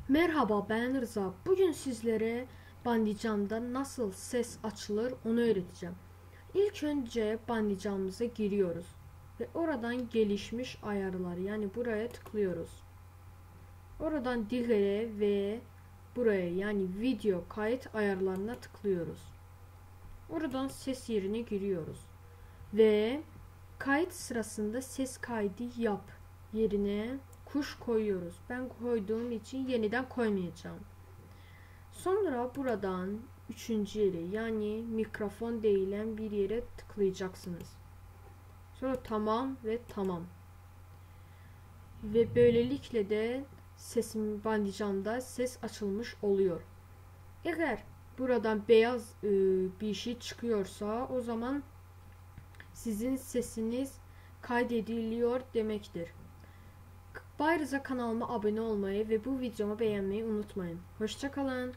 Merhaba, ben Rza. Bugün sizlere Bandicamda nasıl ses açılır onu öğreteceğim. İlk önce Bandicamımıza giriyoruz ve oradan gelişmiş ayarlar, yani buraya tıklıyoruz. Oradan dilere ve buraya, yani video kayıt ayarlarına tıklıyoruz. Oradan ses yerine giriyoruz ve kayıt sırasında ses kaydı yap yerine kuş koyuyoruz. Ben koyduğum için yeniden koymayacağım. Sonra buradan üçüncü yere, yani mikrofon denilen bir yere tıklayacaksınız. Sonra tamam ve tamam. Ve böylelikle de sesim Bandicamda ses açılmış oluyor. Eğer buradan beyaz bir şey çıkıyorsa o zaman sizin sesiniz kaydediliyor demektir. Ayrıca kanalıma abone olmayı ve bu videomu beğenmeyi unutmayın. Hoşça kalın.